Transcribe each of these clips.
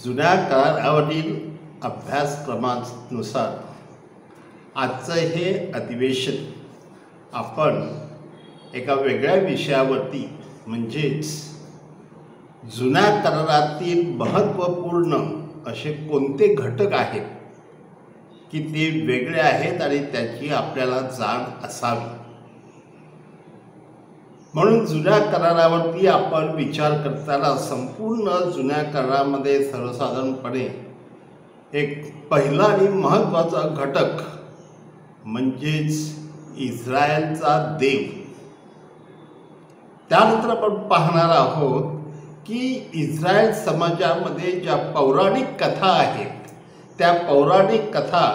जुन्या करारावरील अभ्यासक्रमानुसार आजचं हे अधिवेशन आपण एका वेगळ्या विषयावरती म्हणजेच जुन्या करारातील महत्त्वपूर्ण असे कोणते घटक आहेत की ते वेगळे आहेत आणि त्याची आपल्याला जाण असावी म्हणून जुन्या करारावरती आपण विचार करताना संपूर्ण जुन्या करारामध्ये सर्वसाधारणपणे एक पहिला आणि महत्त्वाचा घटक म्हणजेच इस्रायलचा देव। त्यानंतर आपण पाहणार आहोत की इस्रायल समाजामध्ये ज्या पौराणिक कथा आहेत त्या पौराणिक कथा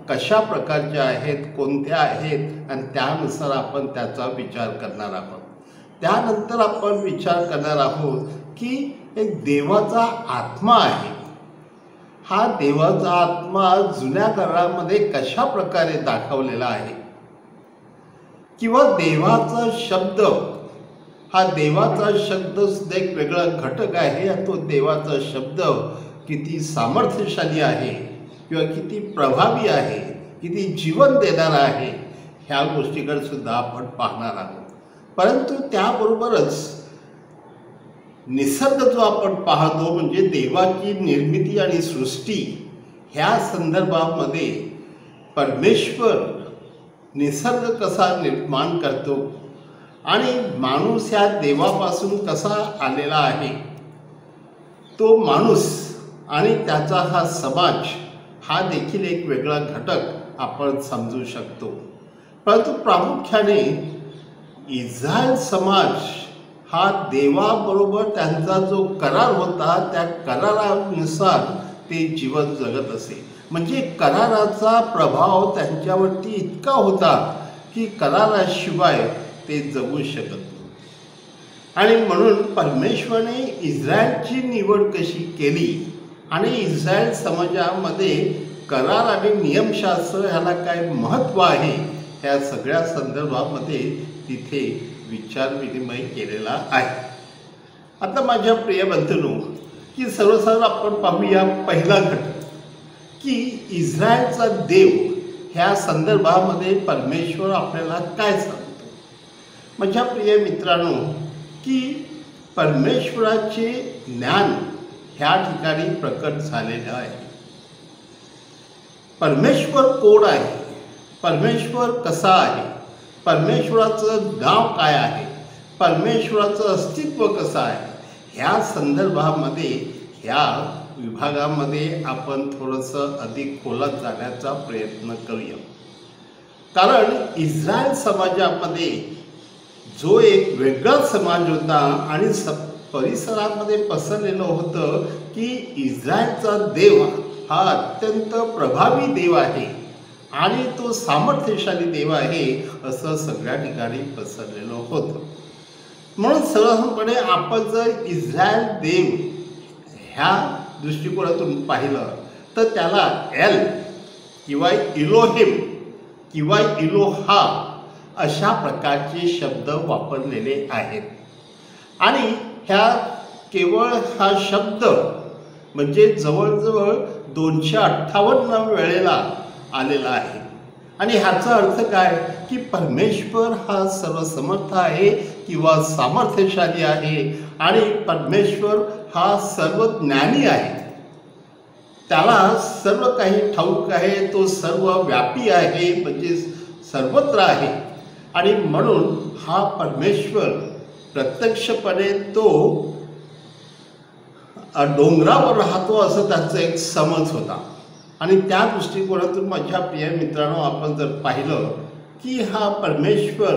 कशा प्रकारच्या आहेत, कोणत्या आहेत आणि त्यानुसार आपण त्याचा विचार करणार आहोत। त्यानंतर आपण विचार करणार आहोत की एक देवाचा आत्मा आहे, हा देवाचा आत्मा जुन्या करारामध्ये कशा प्रकारे दाखवलेला आहे किंवा देवाचा शब्द, हा देवाचा शब्द सुद्धा एक वेगळा घटक आहे आणि तो देवाचा शब्द किती सामर्थ्यशाली आहे किंवा किती प्रभावी आहे, किती जीवन देणारा आहे, ह्या गोष्टीकडे सुद्धा आपण पाहणार आहोत। परंतु त्याबरोबरच निसर्ग जो आपण पाहतो म्हणजे देवाची निर्मिती आणि सृष्टी ह्या संदर्भामध्ये परमेश्वर निसर्ग कसा निर्माण करतो आणि माणूस ह्या देवापासून कसा आलेला आहे, तो माणूस आणि त्याचा हा समाज हा देखील एक वेगळा घटक आपण समजू शकतो। परंतु प्रामुख्याने इस्रायल समाज हा देवाबरोबर त्यांचा जो करार होता त्या करारानुसार ते जीवन जगत असे, म्हणजे कराराचा प्रभाव त्यांच्यावरती इतका होता की कराराशिवाय ते जगू शकत नाही। आणि म्हणून परमेश्वराने इस्रायलची निवड कशी केली आणि इस्रायल समाजामध्ये करार आणि नियमशास्त्र ह्याला काय महत्त्व आहे ह्या सगळ्या संदर्भामध्ये तिथे विचार विनिमय केलेला आहे। आता माझ्या प्रिय बंधूंनो की सर्वसाधारण आपण पाहूया पहिला घटक की इस्रायलचा देव ह्या संदर्भामध्ये परमेश्वर आपल्याला काय सांगतो। माझ्या प्रिय मित्रांनो की परमेश्वराचे ज्ञान ह्या ठिकाणी प्रकट झालेले आहे। परमेश्वर कोण आहे, परमेश्वर कसा आहे, परमेश्वराचं नाव काय आहे, परमेश्वराचं अस्तित्व कसं आहे, ह्या संदर्भामध्ये ह्या विभागामध्ये आपण थोडंसं अधिक खोलात जाण्याचा प्रयत्न करूया। कारण इस्रायल समाजामध्ये जो एक वेगळा समाज होता आणि परिसरामध्ये पसरलेलं होतं की इस्रायलचा देव हा अत्यंत प्रभावी देव आहे आणि तो सामर्थ्यशाली देव आहे असं सगळ्या ठिकाणी पसरलेलं होतं। म्हणून सर्वसाधारणपणे आपण जर इस्रायल देव ह्या दृष्टिकोनातून पाहिलं तर त्याला एल किंवा इलोहिम किंवा इलोहा अशा प्रकारचे शब्द वापरलेले आहेत आणि ह्या केवळ हा शब्द म्हणजे जवळजवळ 258 वेळेला आलेला आहे आणि ह्याचा अर्थ काय की परमेश्वर हा सर्वसमर्थ आहे किंवा सामर्थ्यशाली आहे आणि परमेश्वर हा सर्वज्ञानी आहे, त्याला सर्व काही ठाऊक आहे, तो सर्व व्यापी आहे म्हणजे सर्वत्र आहे आणि म्हणून हा परमेश्वर प्रत्यक्षपणे तो डोंगरावर राहतो असं त्यांचं एक समज होता। आणि त्या दृष्टिकोनातून माझ्या प्रिय मित्रांनो आपण जर पाहिलं की हा परमेश्वर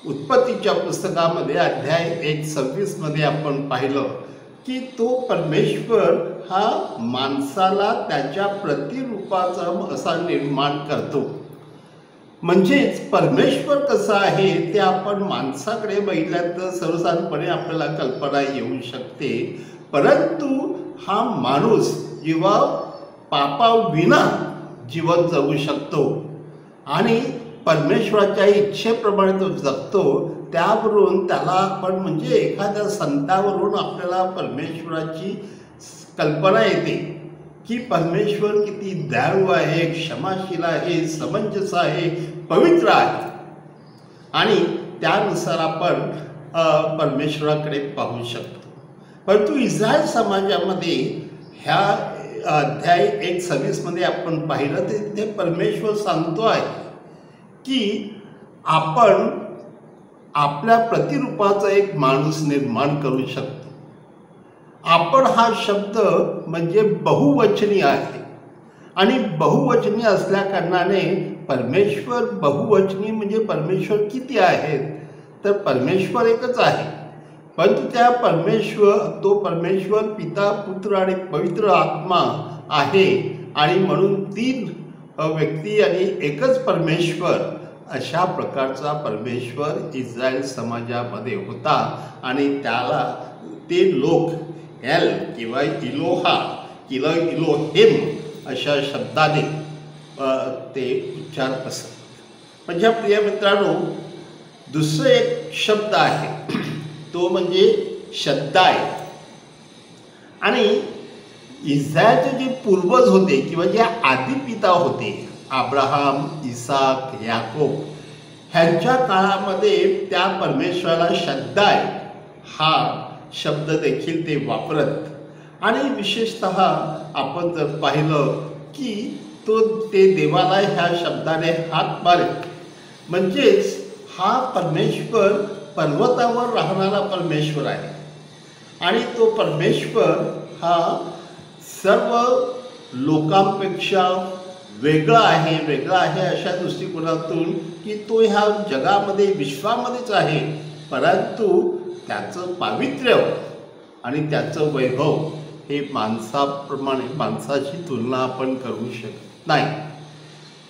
उत्पत्तीच्या पुस्तकामध्ये अध्याय 1:26 मध्ये आपण पाहिलं की तो परमेश्वर हा माणसाला त्याच्या प्रतिरूपाचा असा निर्माण करतो। म्हणजेच परमेश्वर कसा आहे ते आपण माणसाकडे बघितल्यानंतर सर्वसाधारणपणे आपल्याला कल्पना येऊ शकते, परंतु हा माणूस जेव्हा पापाविना जीवन जगू शकतो आणि परमेश्वराच्या इच्छेप्रमाणे तो जगतो, त्यावरून त्याला आपण म्हणजे एखाद्या संतावरून आपल्याला परमेश्वराची कल्पना येते की परमेश्वर किती दयाळू आहे, क्षमाशील आहे, समंजस आहे, पवित्र आहे आणि त्यानुसार आपण परमेश्वराकडे पाहू शकतो. परंतु इस्रायल समाजामध्ये ह्या अध्याय 1:26 मध्ये आपण पाहिलं तर तिथे परमेश्वर सांगतो आहे की आपण आपल्या प्रतिरूपाचा एक माणूस निर्माण करू शकतो. आपण हा शब्द म्हणजे बहुवचनी आहे आणि बहुवचनी असल्या कारणाने परमेश्वर बहुवचनी म्हणजे परमेश्वर किती आहेत तर परमेश्वर एकच आहे. परंतु त्या तो परमेश्वर पिता, पुत्र आणि पवित्र आत्मा आहे आणि म्हणून 3 व्यक्ती आणि एकच परमेश्वर अशा प्रकारचा परमेश्वर इस्रायल समाजामध्ये होता आणि त्याला ते लोक एल किंवा इलोहा किंवा इलोहिम अशा शब्दाने ते उच्चार असत. म्हणजे प्रिय मित्रांनो, दुसरं एक शब्द आहे तो म्हणजे शद्दाय. आणि इस्रायलचे जे पूर्वज होते किंवा जे आदिपिता होते अब्राहम, इसाक, याकोब, ह्यांच्या काळामध्ये त्या परमेश्वराला शद्दाय हा शब्द देखील ते वापरत आणि विशेषतः आपण जर पाहिलं की ते देवाला ह्या शब्दाने हाक मारत. म्हणजेच हा परमेश्वर पर्वतावर राहणारा परमेश्वर आहे आणि तो परमेश्वर हा सर्व लोकांपेक्षा वेगळा आहे अशा दृष्टिकोनातून की तो ह्या जगामध्ये विश्वामध्येच आहे, परंतु त्याचं पावित्र्य आणि त्याचं वैभव हे माणसाशी तुलना आपण करू शकत नाही.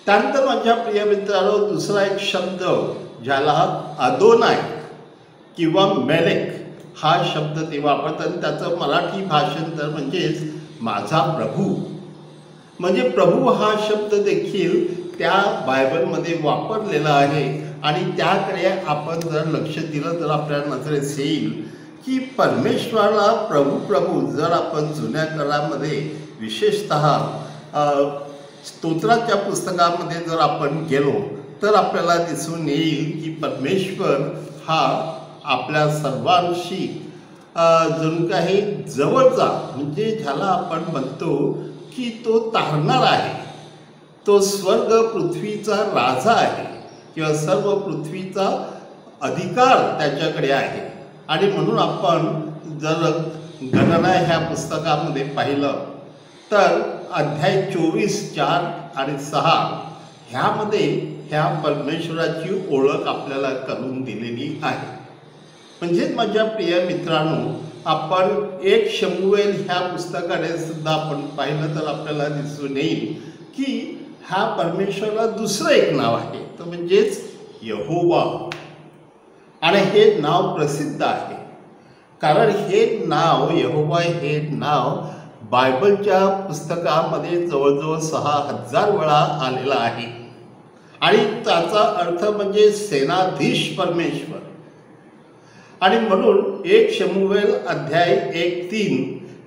त्यानंतर माझ्या प्रिय मित्रांनो, दुसरा एक शब्द ज्याला अदोनाय किंवा मेलेक हा शब्द ते वापरतात आणि त्याचं मराठी भाषांतर म्हणजेच माझा प्रभू. म्हणजे प्रभू हा शब्द देखील त्या बायबलमध्ये वापरलेला आहे आणि त्याकडे आपण जर लक्ष दिलं तर आपल्याला नजरेस येईल की परमेश्वराला प्रभू जर आपण जुन्या काळामध्ये विशेषतः स्तोत्राच्या पुस्तकामध्ये जर आपण गेलो तर आपल्याला दिसून येईल की परमेश्वर हा आपल्या सर्वांशी जणू काही जवळचा, म्हणजे ज्याला आपण म्हणतो की तो तारणार आहे, तो स्वर्ग पृथ्वीचा राजा आहे किंवा सर्व पृथ्वीचा अधिकार त्याच्याकडे आहे. आणि म्हणून आपण जर गणना ह्या पुस्तकामध्ये पाहिलं तर अध्याय 24:4 आणि 6 ह्यामध्ये ह्या परमेश्वराची ओळख आपल्याला करून दिलेली आहे. म्हणजेच माझ्या प्रिय मित्रांनो, आपण 1 शमूएल ह्या पुस्तकाने सुद्धा आपण पाहिलं तर आपल्याला दिसून येईल की ह्या परमेश्वराला दुसरं एक नाव आहे, तो म्हणजेच यहोवा. आणि हे नाव प्रसिद्ध आहे कारण हे नाव यहोवा हे नाव बायबलच्या पुस्तकामध्ये जवळजवळ 6000 वेळा आलेला आहे आणि त्याचा अर्थ म्हणजे सेनाधीश परमेश्वर. आणि म्हणून 1 शमूएल अध्याय 1:3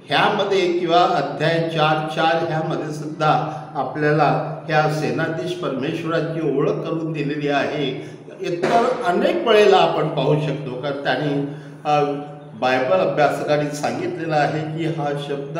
ह्यामध्ये किंवा अध्याय 4:4 ह्यामध्ये सुद्धा आपल्याला ह्या सेनाधीश परमेश्वराची ओळख करून दिलेली आहे. इतर अनेक वेळेला आपण पाहू शकतो कारण त्यांनी बायबल अभ्यासकांनी सांगितलेलं आहे की हा शब्द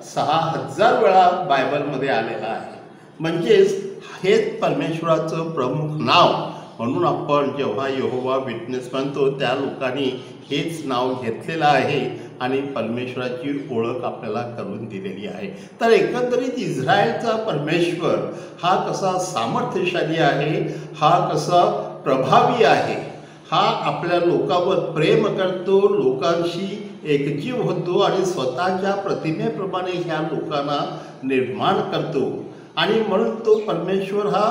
6000 वेळा बायबलमध्ये आलेला आहे. म्हणजेच हेच परमेश्वराचं प्रमुख नाव म्हणून आपण जेव्हा यहोवा विटनेस म्हणतो त्या लोकांनी हेच नाव घेतलेलं आहे आणि परमेश्वराची ओळख आपल्याला करून दिलेली आहे. तर एकंदरीत इस्रायलचा परमेश्वर हा कसा सामर्थ्यशाली आहे, हा कसा प्रभावी आहे, हा आपल्या लोकांवर प्रेम करतो, लोकांशी एकजीव होतो आणि स्वतःच्या प्रतिमेप्रमाणे ह्या लोकांना निर्माण करतो. आणि म्हणून तो परमेश्वर हा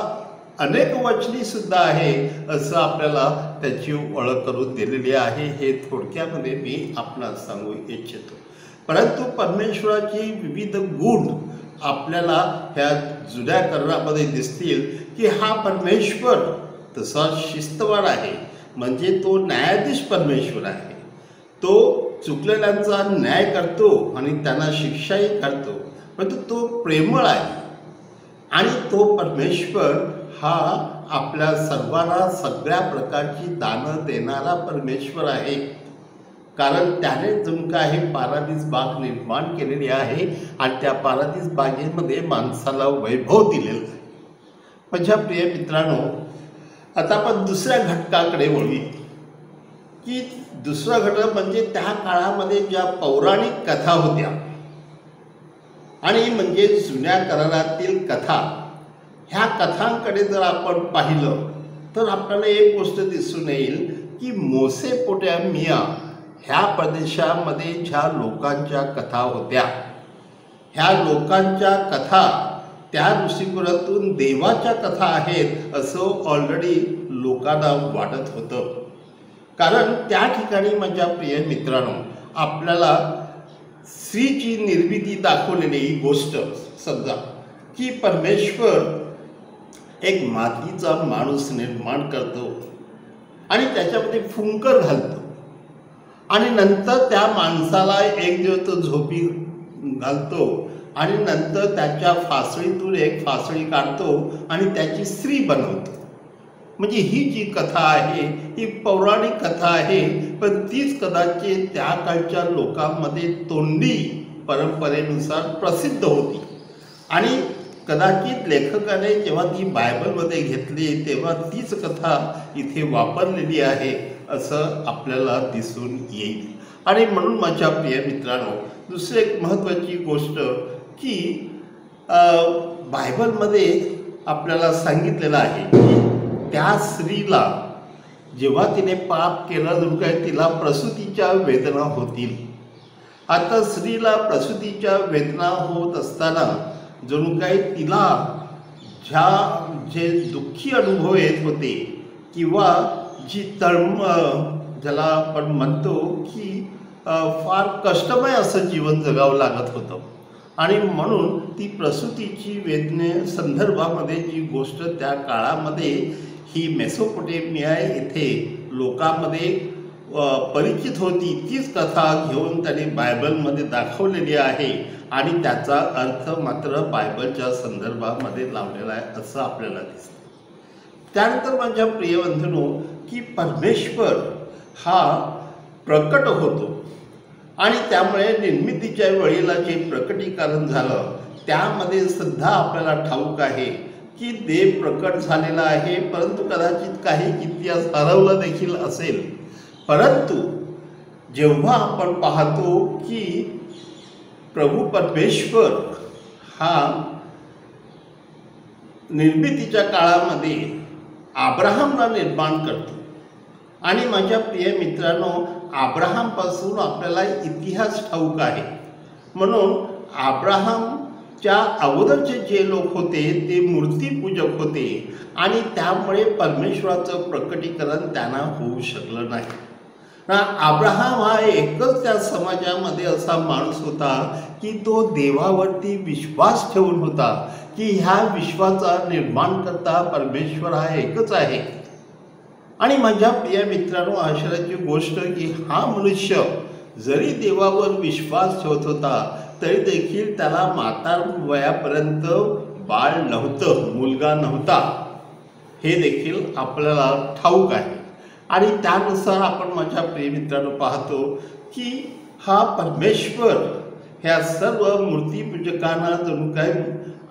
अनेक वचनी सुद्धा आहे असं आपल्याला त्याची ओळख करून दिलेली आहे. हे थोडक्यामध्ये मी आपणास सांगू इच्छितो. परंतु परमेश्वराची विविध गुण आपल्याला ह्या जुन्या करारामध्ये दिसतील की हा परमेश्वर तसा शिस्तवान आहे, म्हणजे तो न्यायाधीश परमेश्वर आहे, तो चुकलेल्यांचा न्याय करतो आणि त्यांना शिक्षाही करतो, परंतु तो प्रेमळ आहे आणि तो परमेश्वर हा आपल्या सर्वांना सगळ्या प्रकारची दानं देणारा परमेश्वर आहे. कारण त्याने जणू काय पारादीस बाग निर्माण केलेली आहे आणि त्या पारादीस बागेमध्ये माणसाला वैभव दिलेलं आहे. माझ्या प्रिय मित्रांनो, आता आपण दुसऱ्या घटकाकडे वळूया की दुसरा घटक म्हणजे त्या काळामध्ये ज्या पौराणिक कथा होत्या आणि म्हणजे जुन्या करारातील कथा, ह्या कथांकडे जर आपण पाहिलं तर आपल्याला एक गोष्ट दिसून येईल की मेसोपोटामिया ह्या प्रदेशामध्ये ज्या लोकांच्या कथा होत्या, ह्या लोकांच्या कथा त्या ऋषिकुलातून देवाच्या कथा आहेत असं ऑलरेडी लोकांना वाटत होतं. कारण त्या ठिकाणी माझ्या प्रिय मित्रांनो आपल्याला स्त्रीची निर्मिती दाखवलेली ही गोष्ट समजा की परमेश्वर एक मातीचा माणूस निर्माण करतो आणि त्याच्यामध्ये फुंकर घालतो आणि नंतर त्या माणसाला एक दिवस तो झोपी घालतो आणि नंतर त्याच्या फासळीतून एक फासळी काढतो आणि त्याची स्त्री बनवतो. म्हणजे ही जी कथा आहे ही पौराणिक कथा आहे, पण तीच कदाचित त्या काळच्या लोकांमध्ये तोंडी परंपरेनुसार प्रसिद्ध होती आणि कदाचित लेखकाने जेव्हा ती बायबलमध्ये घेतली तेव्हा तीच कथा इथे वापरलेली आहे असं आपल्याला दिसून येईल. आणि म्हणून माझ्या प्रिय मित्रांनो दुसरी एक महत्त्वाची गोष्ट की बायबलमध्ये आपल्याला सांगितलेलं आहे की त्या स्त्रीला जेव्हा तिने पाप केलं जणू काय तिला प्रसूतीच्या वेदना होतील. आता स्त्रीला प्रसूतीच्या वेदना होत असताना जणू काय तिला जे दुःखी अनुभव येत होते किंवा जी ज्याला आपण म्हणतो की फार कष्टमय असं जीवन जगावं लागत होतं आणि म्हणून ती प्रसूतीची वेदने संदर्भामध्ये जी गोष्ट त्या काळामध्ये ही मेसोपोटेमिया येथे लोकांमध्ये परिचित होती तीच कथा घेऊन त्यांनी बायबलमध्ये दाखवलेली आहे आणि त्याचा अर्थ मात्र बायबलच्या संदर्भामध्ये लावलेला आहे असं आपल्याला दिसतं. त्यानंतर माझ्या प्रिय बंधूंनो की परमेश्वर हा प्रकट होतो आणि त्यामुळे निर्मितीच्या वेळेला जे प्रकटीकरण झालं त्यामध्ये सुद्धा आपल्याला ठाऊक आहे की देव प्रकट झालेला आहे, परंतु कदाचित काही इतिहास हरवला देखील असेल. परंतु जेव्हा आपण पाहतो की प्रभू परमेश्वर हा निर्मितीच्या काळामध्ये अब्राहमला निर्माण करतो आणि माझ्या प्रिय मित्रांनो अब्राहमपासून आपल्याला इतिहास ठाऊक आहे. म्हणून अब्राहमच्या अगोदरचे जे लोक होते ते मूर्तीपूजक होते आणि त्यामुळे परमेश्वराचं प्रकटीकरण त्यांना होऊ शकलं नाही. अब्राहम हा एकच त्या समाजामध्ये असा माणूस होता की तो देवावरती विश्वास ठेवून होता की ह्या विश्वाचा निर्माण करता परमेश्वर हा एकच आहे. आणि माझ्या प्रिय मित्रांनो आश्चर्याची गोष्ट की हा मनुष्य जरी देवावर विश्वास ठेवत होता तरी देखील त्याला म्हातार वयापर्यंत बाळ नव्हतं, मुलगा नव्हता, हे देखील आपल्याला ठाऊक आहे. आणि त्यानुसार आपण माझ्या प्रिय मित्रांनो पाहतो की हा परमेश्वर ह्या सर्व मूर्तीपूजकांना जणू काय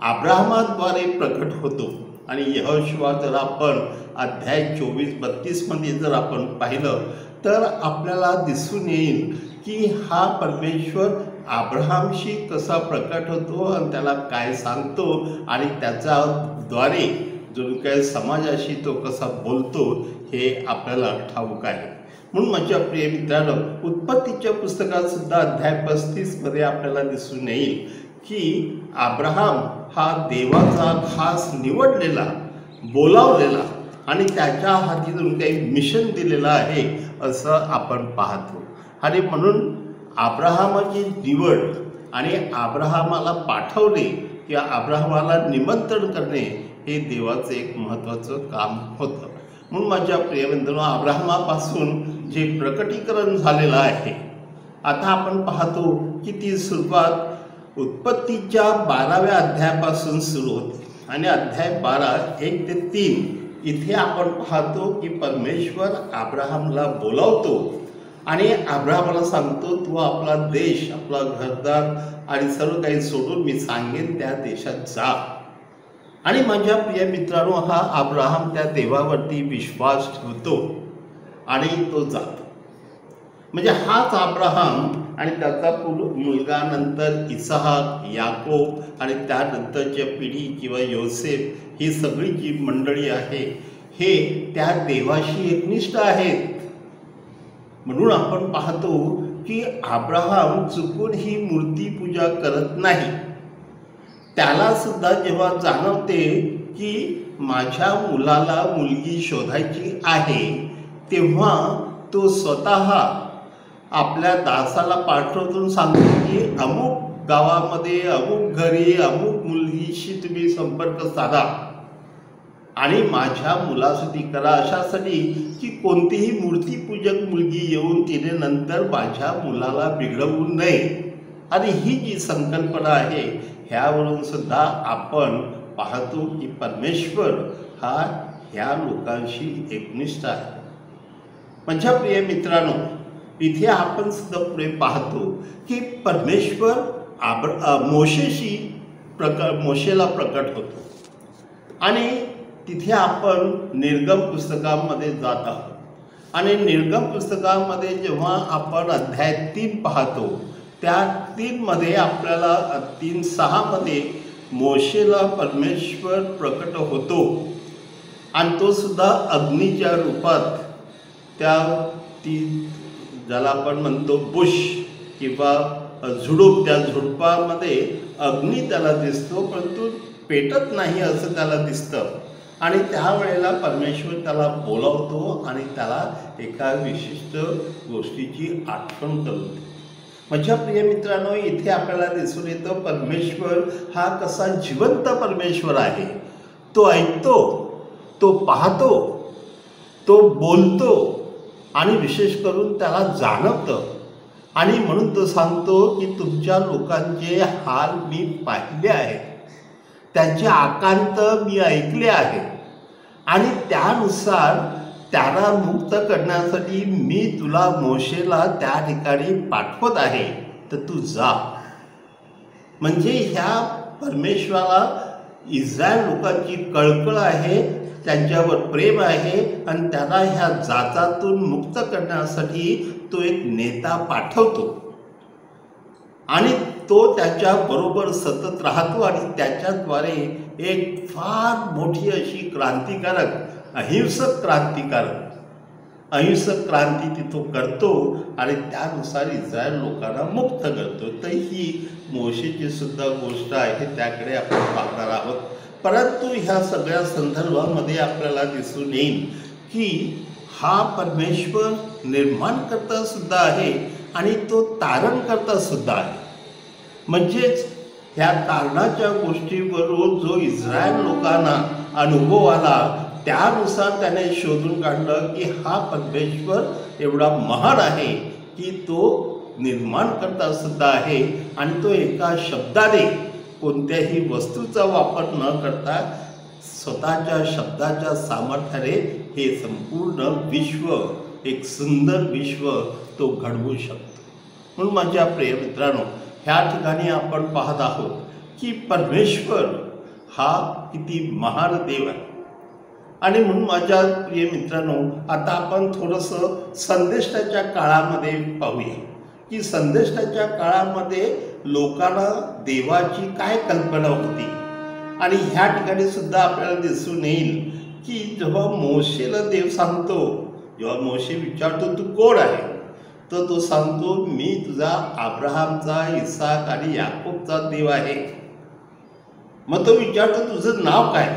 अब्राहमाद्वारे प्रकट होतो. आणि यहोशुआ जर आपण अध्याय 24-32 मध्ये जर आपण पाहिलं तर आपल्याला दिसून येईल की हा परमेश्वर अब्राहमशी कसा प्रकट होतो आणि त्याला काय सांगतो आणि त्याच्याद्वारे जो काय समाजाशी तो कसा बोलतो हे आपल्याला ठाऊक आहे. म्हणून माझ्या प्रिय मित्रांनो उत्पत्तीच्या पुस्तकात सुद्धा अध्याय 35 मध्ये आपल्याला दिसून येईल की अब्राहम हा देवाचा खास निवडलेला, बोलावलेला आणि त्याच्या हाती जणू काही मिशन दिलेलं आहे असं आपण पाहतो. आणि म्हणून अब्राहमाची निवड आणि अब्राहमाला पाठवणे किंवा अब्राहमाला निमंत्रण करणे हे देवाचं एक महत्त्वाचं काम होतं. म्हणून माझ्या प्रिय बंधूंनो अब्राहमापासून जे प्रकटीकरण झालेलं आहे आता आपण पाहतो की ती सुरुवात उत्पत्तीच्या 12व्या अध्यायापासून सुरू होते आणि अध्याय 12 1 ते 3 इथे आपण पाहतो की परमेश्वर अब्राहमला बोलावतो आणि अब्राहमाला सांगतो, तू आपला देश, आपला घरदार आणि सर्व काही सोडून मी सांगेन त्या देशात जा. आणि माझ्या प्रिय मित्रांनो, हा अब्राहम त्या देवावरती विश्वास ठेवतो आणि तो जातो. म्हणजे हाच अब्राहम आणि त्याचा मुलगा नंतर इसहाक, याकोब आणि त्यानंतरच्या पिढी किंवा योसेफ ही सगळी जी मंडळी आहे हे त्या देवाशी एकनिष्ठ आहेत. म्हणून आपण पाहतो की अब्राहम चुकून ही मूर्तीपूजा करत नाही. त्याला सुद्धा जेव्हा जाणवते की माझ्या मुलाला मुलगी शोधायची आहे, तेव्हा तो स्वतः आपल्या दासाला पाठवून सांगतो की अमुक गावामध्ये, अमुक घरी, अमुक मुलगीशी तुम्ही संपर्क साधा आणि माझ्या मुलासाठी करा, अशासाठी की कोणतीही मूर्तीपूजक मुलगी येऊन तिने नंतर माझ्या मुलाला बिघडवू नये. आणि ही जी संकल्पना आहे ह्यावरून सुद्धा आपण पाहतो की परमेश्वर हा ह्या लोकांशी एकनिष्ठ आहे. माझ्या प्रिय मित्रांनो, इथे आपण सुद्धा पुढे पाहतो की परमेश्वर मोशेला प्रकट होतो आणि तिथे आपण निर्गम पुस्तकामध्ये जात आहोत आणि निर्गम पुस्तकामध्ये जेव्हा आपण अध्याय 3 पाहतो, त्या 3 मध्ये आपल्याला 3:6 मध्ये मोशेला परमेश्वर प्रकट होतो आणि तो सुद्धा अग्नीच्या रूपात. ती ज्याला आपण म्हणतो बुश किंवा झुडूप, त्या झुडपामध्ये अग्नी त्याला दिसतो, परंतु पेटत नाही असं त्याला दिसतं. आणि त्यावेळेला परमेश्वर त्याला बोलावतो आणि त्याला एका विशिष्ट गोष्टीची आठवण करतो. माझ्या प्रिय मित्रांनो, इथे आपल्याला दिसून येतं परमेश्वर हा कसा जिवंत परमेश्वर आहे. तो ऐकतो, तो पाहतो, तो बोलतो आणि विशेष करून त्याला जाणवतं. आणि म्हणून तो सांगतो की तुमच्या लोकांचे हाल मी पाहिले आहेत, त्यांचे आकांत मी ऐकले आहे आणि त्यानुसार त्याला मुक्त करण्यासाठी मी तुला मोशेला त्या ठिकाणी पाठवत आहे, तर तू जा. म्हणजे ह्या परमेश्वराला इस्रायल लोकांची कळकळ आहे, त्यांच्यावर प्रेम आहे आणि त्यांना ह्या जाचातून मुक्त करण्यासाठी तो एक नेता पाठवतो आणि तो त्याच्याबरोबर सतत राहतो आणि त्याच्याद्वारे एक फार मोठी अशी क्रांतिकारक, अहिंसक क्रांती तिथं करतो आणि त्यानुसार इस्रायल लोकांना मुक्त करतो. तर ही मोशेची सुद्धा गोष्ट आहे, त्याकडे आपण पाहणार आहोत. परंतु ह्या सगळ्या संदर्भामध्ये आपल्याला दिसून येईल की हा परमेश्वर निर्माणकर्ता सुद्धा आहे आणि तो तारणकर्ता सुद्धा आहे. म्हणजेच ह्या तारणाच्या गोष्टीवरून जो इस्रायल लोकांना अनुभव आला, त्यानुसार त्याने शोधून काढलं की हा परमेश्वर एवढा महान आहे की तो निर्माणकर्ता सुद्धा आहे आणि तो एका शब्दाने, कोणत्याही वस्तूचा वापर न करता स्वतःच्या शब्दाच्या सामर्थ्याने हे संपूर्ण विश्व, एक सुंदर विश्व तो घडवू शकतो. म्हणून माझ्या प्रिय मित्रांनो, ह्या ठिकाणी आपण पाहत आहोत की परमेश्वर हा किती महान देव आहे. आणि म्हणून माझ्या प्रिय मित्रांनो, आता आपण थोडंसं संदेष्टाच्या काळामध्ये पाहूया की संदेष्टाच्या काळामध्ये लोकांना देवाची काय कल्पना होती. आणि ह्या ठिकाणी सुद्धा आपल्याला दिसून येईल की जेव्हा मोशेला देव सांगतो, जेव्हा मोशे विचारतो तू कोण आहे, तर तो सांगतो मी तुझा अब्राहमचा, इसाक आणि याकोबचा देव आहे. मग तो विचारतो तुझं नाव काय,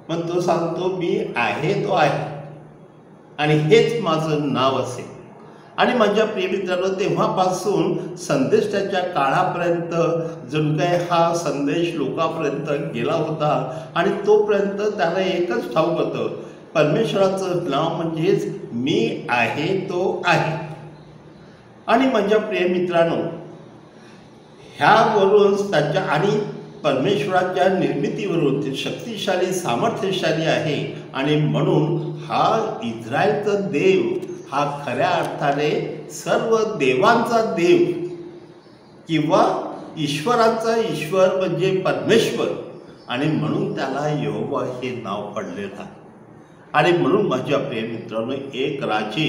मग तो सांगतो मी आहे तो आहे आणि हेच माझं नाव असेल. आणि माझ्या प्रिय मित्रांनो, तेव्हापासून संदेशाच्या काळापर्यंत जणू काय हा संदेश लोकांपर्यंत गेला होता आणि तोपर्यंत त्याला एकच ठाऊक होतं, परमेश्वराचं नाव म्हणजेच मी आहे तो आहे. आणि माझ्या प्रिय मित्रांनो, ह्यावरून त्याच्या आणि परमेश्वराच्या निर्मितीवरून ते शक्तिशाली सामर्थ्यशाली आहे आणि म्हणून हा इस्रायलचा देव हा खऱ्या अर्थाने सर्व देवांचा देव किंवा ईश्वरांचा ईश्वर म्हणजे परमेश्वर, आणि म्हणून त्याला यहोवा हे नाव पडलेलं आहे. आणि म्हणून माझ्या प्रिय मित्रांनो, एक राजे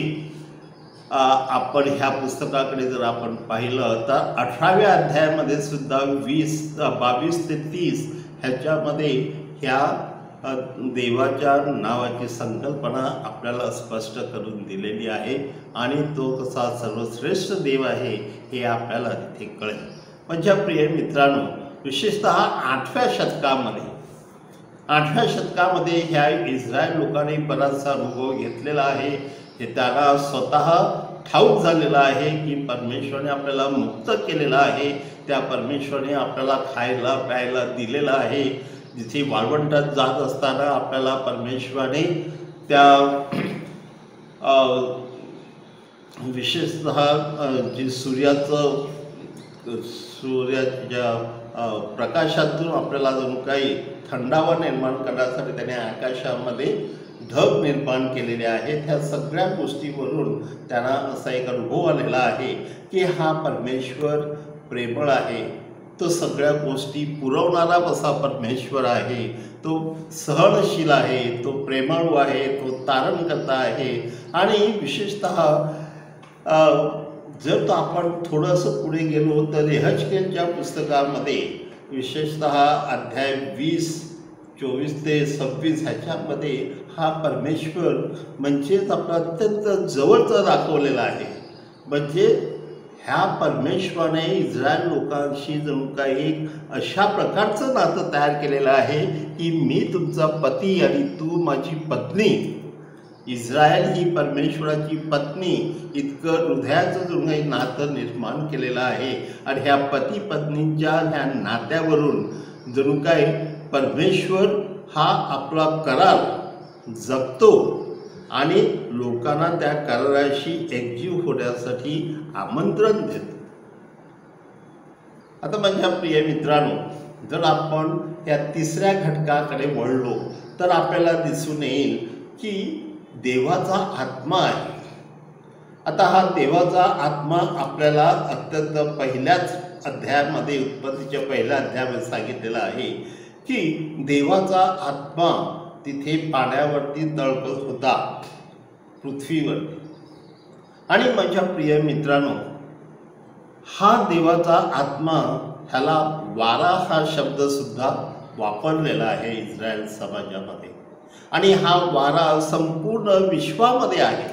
आपण ह्या पुस्तकाकडे जर आपण पाहिलं तर 18व्या अध्यायामध्ये सुद्धा 22 ते 30 ह्याच्यामध्ये ह्या देवाच्या नावाची संकल्पना आपल्याला स्पष्ट करून दिलेली आहे आणि तो कसा सर्वश्रेष्ठ देव आहे हे आपल्याला तिथे कळेल. माझ्या प्रिय मित्रांनो, विशेषतः 8व्या शतकामध्ये ह्या इस्रायल लोकांनी बराचसा अनुभव घेतलेला आहे. हे त्याला स्वतः ठाऊक झालेलं आहे की परमेश्वराने आपल्याला मुक्त केलेलं आहे, त्या परमेश्वराने आपल्याला खायला प्यायला दिलेलं आहे. जिथे वाळवंटात जात असताना आपल्याला परमेश्वराने त्या विशेषतः जे सूर्याच्या प्रकाशातून आपल्याला जणू काही थंडावा निर्माण करण्यासाठी त्याने आकाशामध्ये ढग निर्माण केलेले आहेत. ह्या सगळ्या गोष्टीवरून त्यांना असा एक अनुभव आलेला आहे की हा परमेश्वर प्रेमळ आहे, तो सगळ्या गोष्टी पुरवणारा असा परमेश्वर आहे, तो सहनशील आहे, तो प्रेमळ आहे, तो तारणकर्ता आहे. आणि विशेषतः जर तो आपण थोडंसं पुढे गेलो तर यहेजकेलच्या पुस्तकामध्ये विशेषतः अध्याय 24 ते 26 ह्याच्यामध्ये हा परमेश्वर म्हणजेच आपला अत्यंत जवळचा दाखवलेला आहे. म्हणजे ह्या परमेश्वराने इस्रायल लोकांशी जणू काही एक अशा प्रकारचं नातं तयार केलेलं आहे की मी तुमचा पती आणि तू माझी पत्नी. इस्रायल ही परमेश्वराची पत्नी इतकं हृदयाचं जणू काही नातं निर्माण केलेलं आहे. आणि ह्या पती पत्नीच्या ह्या नात्यावरून जणू काय परमेश्वर हा आपला करार जपतो आणि लोकांना त्या कराराशी एकजीव होण्यासाठी आमंत्रण देतो. आता माझ्या प्रिय मित्रांनो, जर आपण या तिसऱ्या घटकाकडे वळलो तर आपल्याला दिसून येईल की देवाचा आत्मा आहे. आता हा देवाचा आत्मा आपल्याला अत्यंत पहिल्याच अध्यायामध्ये, उत्पत्तीच्या पहिल्या अध्यायामध्ये सांगितलेला आहे की देवाचा आत्मा तिथे पाण्यावरती तळपत होता, पृथ्वीवरती. आणि माझ्या प्रिय मित्रांनो, हा देवाचा आत्मा, ह्याला वारा हा शब्द सुद्धा वापरलेला आहे इस्रायल समाजामध्ये. आणि हा वारा संपूर्ण विश्वामध्ये आहे,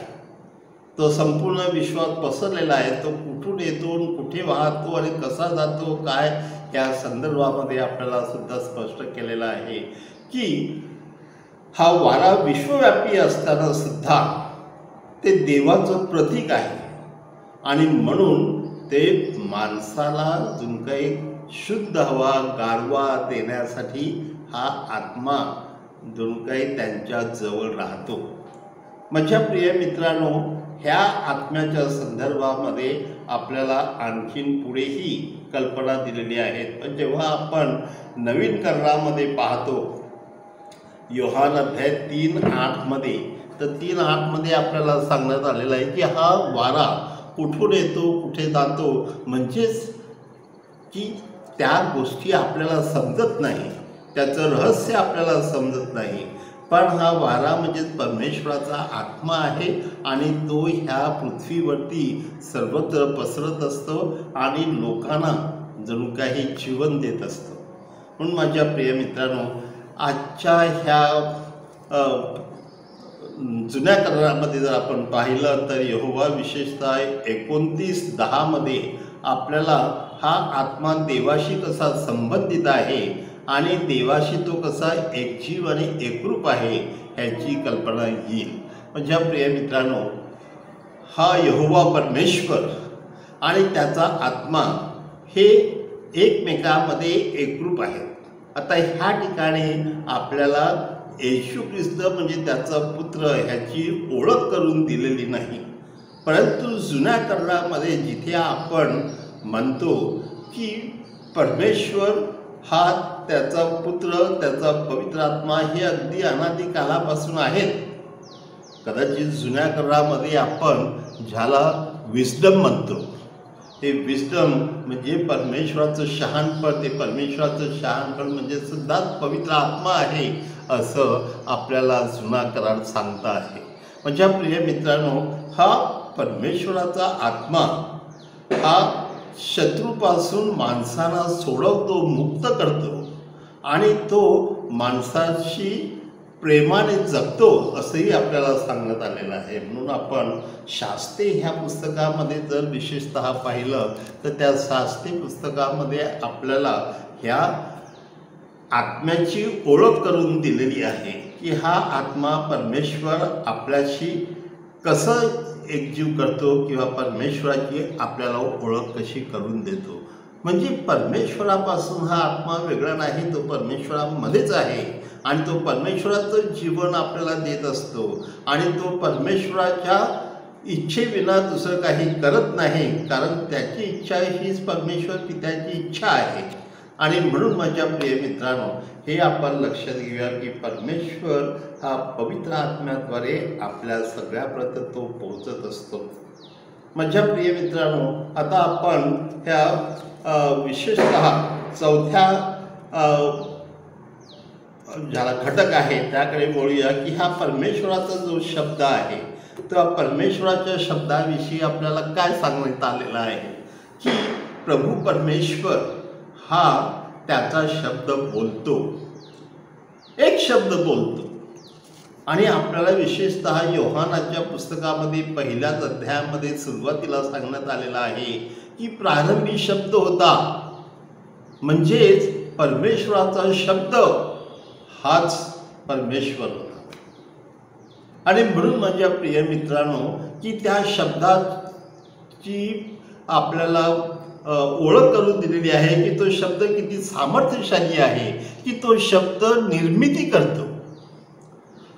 तो संपूर्ण विश्वात पसरलेला आहे. तो कुठून येतो, कुठे वाहतो आणि कसा जातो, काय या संदर्भामध्ये आपल्याला सुद्धा स्पष्ट केलेलं आहे की हा वारा विश्वव्यापी असताना सुद्धा ते देवाचं प्रतीक आहे. आणि म्हणून ते माणसाला जणू काही शुद्ध हवा, गारवा देण्यासाठी हा आत्मा जणू काही त्यांच्या जवळ राहतो. माझ्या प्रिय मित्रांनो, ह्या आत्म्याच्या संदर्भामध्ये आपल्याला आणखीन पुढेही कल्पना दिलेली आहेत. पण जेव्हा आपण नवीन करारामध्ये पाहतो योहान अध्याय 3:8 तर 3:8 आपल्याला सांगण्यात आलेलं आहे की हा वारा कुठून येतो, कुठे जातो, म्हणजेच की त्या गोष्टी आपल्याला समजत नाही, त्याचं रहस्य आपल्याला समजत नाही. पण हा वारा म्हणजेच परमेश्वराचा आत्मा आहे आणि तो ह्या पृथ्वीवरती सर्वत्र पसरत असतो आणि लोकांना जणू काही जीवन देत असतो. म्हणून माझ्या प्रिय मित्रांनो, आजच्या ह्या जुन्या करारामध्ये जर आपण पाहिलं तर यहोवा विशेषतः 29:10 आपल्याला हा आत्मा देवाशी कसा संबंधित आहे आणि देवाशी तो कसा एकजीव आणि एकरूप आहे ह्याची कल्पना येईल. माझ्या प्रिय मित्रांनो, हा यहोवा परमेश्वर आणि त्याचा आत्मा हे एकमेकांमध्ये एकरूप आहेत. आता ह्या ठिकाणी आपल्याला येशू ख्रिस्त म्हणजे त्याचा पुत्र ह्याची ओळख करून दिलेली नाही, परंतु जुन्या करारामध्ये जिथे आपण म्हणतो की परमेश्वर हा त्याचा पुत्र, त्याचा पवित्र आत्मा हे अगदी अनादी कालापासून आहेत. कदाचित जुन्या करारामध्ये आपण ज्याला विस्डम म्हणतो, हे विस्डम म्हणजे परमेश्वराचं शहाणपण, ते परमेश्वराचं शहाणपण म्हणजे सुद्धा पवित्र आत्मा आहे असं आपल्याला जुना करार सांगता आहे. माझ्या प्रिय मित्रांनो, हा परमेश्वराचा आत्मा हा शत्रूपासून माणसाला सोडवतो, मुक्त करतो आणि तो माणसाशी प्रेमाने जगतो असंही आपल्याला सांगण्यात आलेलं आहे. म्हणून आपण शास्ते ह्या पुस्तकामध्ये जर विशेषतः पाहिलं तर त्या शास्ते पुस्तकामध्ये आपल्याला ह्या आत्म्याची ओळख करून दिलेली आहे की हा आत्मा परमेश्वर आपल्याशी कसं एकजीव करतो किंवा परमेश्वराची आपल्याला ओळख कशी करून देतो. म्हणजे परमेश्वरापासून हा आत्मा वेगळा नाही, तो परमेश्वरामध्येच आहे आणि तो परमेश्वराचं जीवन आपल्याला देत असतो आणि तो परमेश्वराच्या इच्छेविना दुसरं काही करत नाही, कारण त्याची इच्छा हीच परमेश्वर पित्याची इच्छा आहे. आणि म्हणून माझ्या प्रिय मित्रांनो, हे आपण लक्षात घेऊया की परमेश्वर हा पवित्र आत्म्याद्वारे आपल्या सगळ्यापर्यंत तो पोहोचत असतो. माझ्या प्रिय मित्रांनो, आता आपण ह्या विशेषतः चौथ्या ज्याला घटक आहे त्याकडे बोलूया की हा परमेश्वराचा जो शब्द आहे, तो परमेश्वराच्या शब्दाविषयी आपल्याला काय सांगण्यात आलेलं आहे की प्रभू परमेश्वर हा त्याचा शब्द बोलतो, एक शब्द बोलतो. आणि आपल्याला विशेषतः योहानाच्या पुस्तकामध्ये पहिल्याच अध्यायामध्ये सुरुवातीला सांगण्यात आलेलं आहे की प्रारंभी शब्द होता, म्हणजेच परमेश्वराचा शब्द हाच परमेश्वर होता. आणि म्हणून माझ्या प्रिय मित्रांनो की त्या शब्दाची आपल्याला ओळख करून दिलेली आहे की तो शब्द किती सामर्थ्यशाली आहे, की तो शब्द निर्मिती करतो.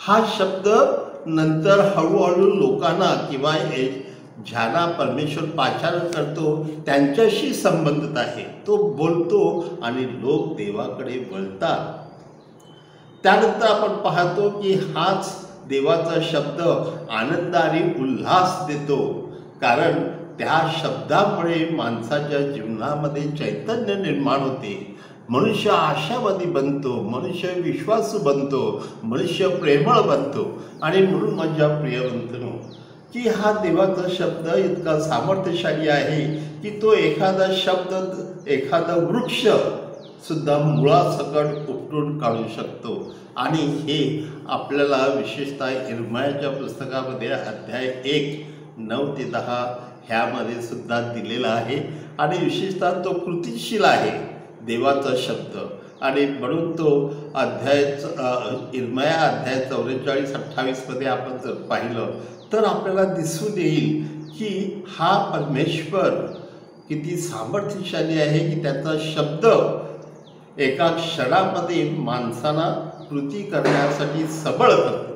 हा शब्द नंतर हळूहळू लोकांना किंवा ज्यांना परमेश्वर पाचारण करतो त्यांच्याशी संबंधित आहे. तो बोलतो आणि लोक देवाकडे वळतात. त्यानंतर आपण पाहतो की हाच देवाचा शब्द आनंद आणि उल्हास देतो, कारण त्या शब्दामुळे माणसाच्या जीवनामध्ये चैतन्य निर्माण होते. मनुष्य आशावादी बनतो, मनुष्य विश्वासू बनतो, मनुष्य प्रेमळ बनतो. आणि म्हणून माझ्या प्रियवंतनो की हा देवाचा शब्द इतका सामर्थ्यशाली आहे की तो एखादा शब्द, एखादा वृक्ष सुद्धा मुळासकट उपटून काढू शकतो. आणि हे आपल्याला विशेषतः इर्मयाच्या पुस्तकामध्ये अध्याय 1:9 ते 10 ह्यामध्ये सुद्धा दिलेला आहे. आणि विशेषतः तो कृतिशील आहे देवाचा शब्द. आणि म्हणून तो इर्मया अध्याय 44-28 मध्ये आपण जर पाहिलं तर आपल्याला दिसून येईल की हा परमेश्वर किती सामर्थ्यशाली आहे की त्याचा शब्द एका क्षणामध्ये माणसाला कृती करण्यासाठी सबळ करतो.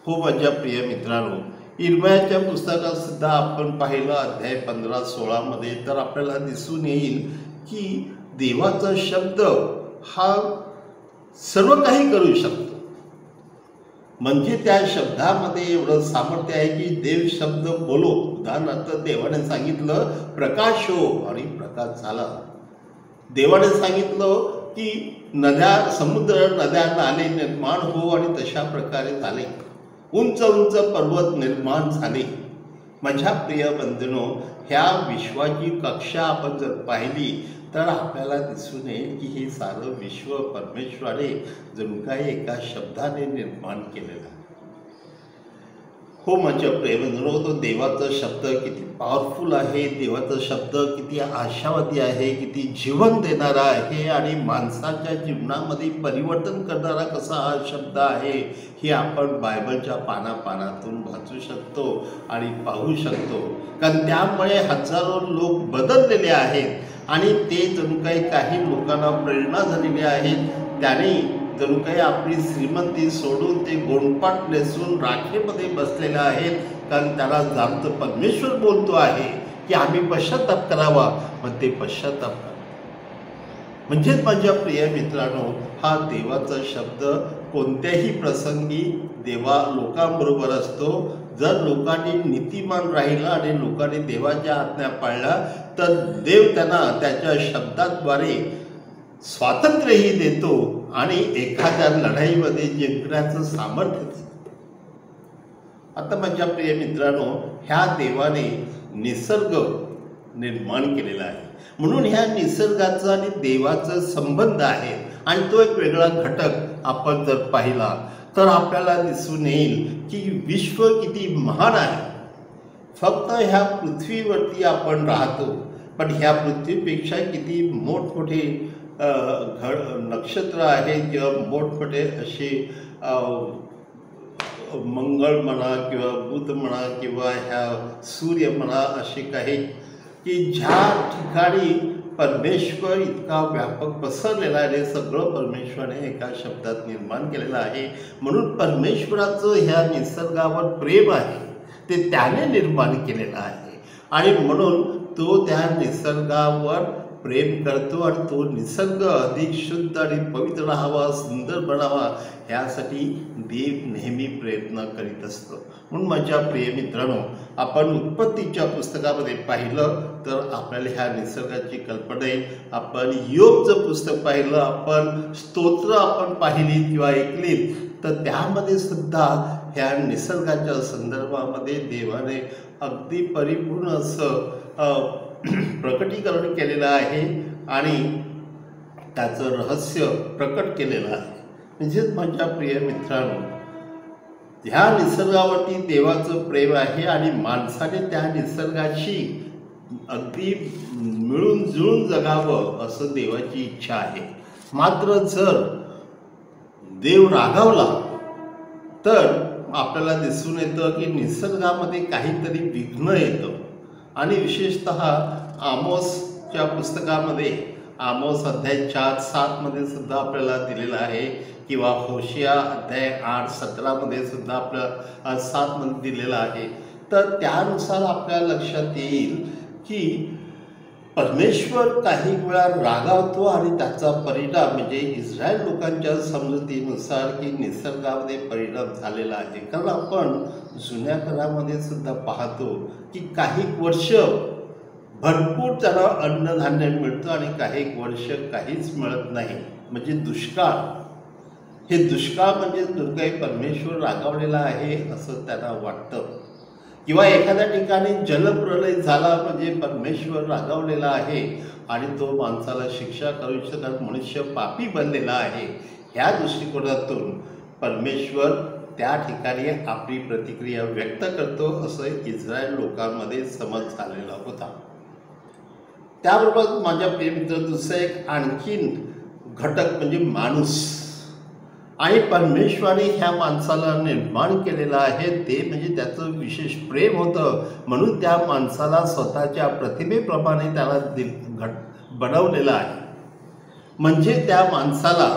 हो माझ्या प्रिय मित्रांनो, इर्मयाच्या पुस्तकात सुद्धा आपण पाहिलं अध्याय 15-16 मध्ये तर आपल्याला दिसून येईल की देवाचा शब्द हा सर्व काही करू शकतो. म्हणजे त्या शब्दामध्ये एवढं सामर्थ्य आहे की देव शब्द बोलो. उदाहरणार्थ देवाने सांगितलं प्रकाश हो आणि प्रकाश झाला. देवाने सांगितलं की नद्या, समुद्र, नद्या, नाले निर्माण हो आणि तशा प्रकारे झाले. उंच उंच पर्वत निर्माण झाले. माझ्या प्रिय बंधनो, ह्या विश्वाची कक्षा आपण जर पाहिली तर आपल्याला दिसून येईल की हे सारं विश्व परमेश्वराने जणू काही एका शब्दाने निर्माण केलेलं आहे. हो माझ्या प्रियबंधनो, तो देवाचा शब्द किती पॉवरफुल आहे, देवाचा शब्द किती आशावादी आहे, किती जीवन देणारा आहे आणि माणसाच्या जीवनामध्ये परिवर्तन करणारा कसा हा शब्द आहे हे आपण बायबलच्या पानापानातून वाचू शकतो आणि पाहू शकतो. कारण त्यामुळे हजारो लोक बदललेले आहेत आणि ते जणू काही लोकांना प्रेरणा झालेली आहेत. त्याने जणू काही आपली श्रीमंती सोडून ते गोंडपाट नेसून राखेमध्ये बसलेले आहेत. कारण त्याला जाणतं परमेश्वर बोलतो आहे की आम्ही पश्चाताप करावा, मग ते पश्चाताप करा. म्हणजेच माझ्या प्रिय मित्रांनो, हा देवाचा शब्द कोणत्याही प्रसंगी देवा लोकांबरोबर असतो. जर लोकांनी नीतिमान राहिला आणि लोकांनी देवाच्या आज्ञा पाळल्या तर देव त्यांना त्याच्या शब्दाद्वारे स्वातंत्र्यही देतो आणि एखाद्या लढाईमध्ये जिंकण्याचं सामर्थ्य देतो. आता माझ्या प्रिय मित्रांनो, ह्या देवाने निसर्ग निर्माण केलेला आहे, म्हणून ह्या निसर्गाचा आणि देवाचा संबंध आहे. आणि तो एक वेगळा घटक आपण जर पाहिला तर आपल्याला दिसून येईल की विश्व किती महान आहे. फक्त ह्या पृथ्वीवरती आपण राहतो, पण ह्या पृथ्वीपेक्षा किती मोठमोठे नक्षत्र आहेत किंवा मोठमोठे असे मंगळ म्हणा किंवा बुध म्हणा किंवा ह्या सूर्य म्हणा, असे काही की ज्या ठिकाणी परमेश्वर इतका व्यापक पसरलेला आहे. सगळं परमेश्वराने एका शब्दात निर्माण केलेलं आहे. म्हणून परमेश्वराचं ह्या निसर्गावर प्रेम आहे, ते त्याने निर्माण केलेलं आहे आणि म्हणून तो त्या निसर्गावर प्रेम करतो आणि तो निसर्ग अधिक शुद्ध आणि पवित्र राहावा, सुंदर बनावा, ह्यासाठी देव नेहमी प्रयत्न करीत असतो. म्हणून माझ्या प्रिय मित्रांनो, आपण उत्पत्तीच्या पुस्तकामध्ये पाहिलं तर आपल्याला ह्या निसर्गाची कल्पना येईल. आपण योबचं पुस्तक पाहिलं, आपण स्तोत्र आपण पाहिली किंवा ऐकलीत, तर त्यामध्ये सुद्धा ह्या निसर्गाच्या संदर्भामध्ये देवाने अगदी परिपूर्ण असं प्रकटीकरण केलेलं आहे आणि त्याचं रहस्य प्रकट केलेलं आहे. म्हणजेच माझ्या प्रिय मित्रांनो, ह्या निसर्गावरती देवाचं प्रेम आहे आणि माणसाने त्या निसर्गाशी अगदी मिळून जुळून जगावं असं देवाची इच्छा आहे. मात्र जर देव रागावला तर आपल्याला दिसून येतं की निसर्गामध्ये काहीतरी विघ्न येतं. आणि विशेषतः आमोसच्या पुस्तकामध्ये आमोस अध्याय 4:7 मध्ये सुद्धा आपल्याला दिलेलं आहे किंवा होशिया अध्याय 8:17 सुद्धा आपल्या 7 मध्ये दिलेलं आहे. तर त्यानुसार आपल्या लक्षात येईल की परमेश्वर काही वेळा रागावतो आणि त्याचा परिणाम म्हणजे इस्रायल लोकांच्या समजुतीनुसार की निसर्गामध्ये परिणाम झालेला आहे. कारण आपण जुन्या काळामध्ये सुद्धा पाहतो की काही वर्ष भरपूर त्यांना अन्नधान्य मिळतं आणि काही वर्ष काहीच मिळत नाही, म्हणजे दुष्काळ. हे दुष्काळ म्हणजे दुर्गाई परमेश्वर रागावलेला आहे असं त्यांना वाटतं. किंवा एखाद्या ठिकाणी जलप्रलय झाला म्हणजे परमेश्वर रागावलेला आहे आणि तो माणसाला शिक्षा करू शकत, मनुष्य पापी बनलेला आहे. ह्या दृष्टिकोनातून परमेश्वर त्या ठिकाणी आपली प्रतिक्रिया व्यक्त करतो असं इस्रायल लोकांमध्ये समज झालेला होता. त्याबरोबर माझ्या प्रियमित्र दुसरं एक आणखीन घटक म्हणजे माणूस. आणि परमेश्वराने ह्या माणसाला निर्माण केलेलं आहे ते म्हणजे त्याचं विशेष प्रेम होतं, म्हणून त्या माणसाला स्वतःच्या प्रतिमेप्रमाणे त्याला बनवलेलं आहे. म्हणजे त्या माणसाला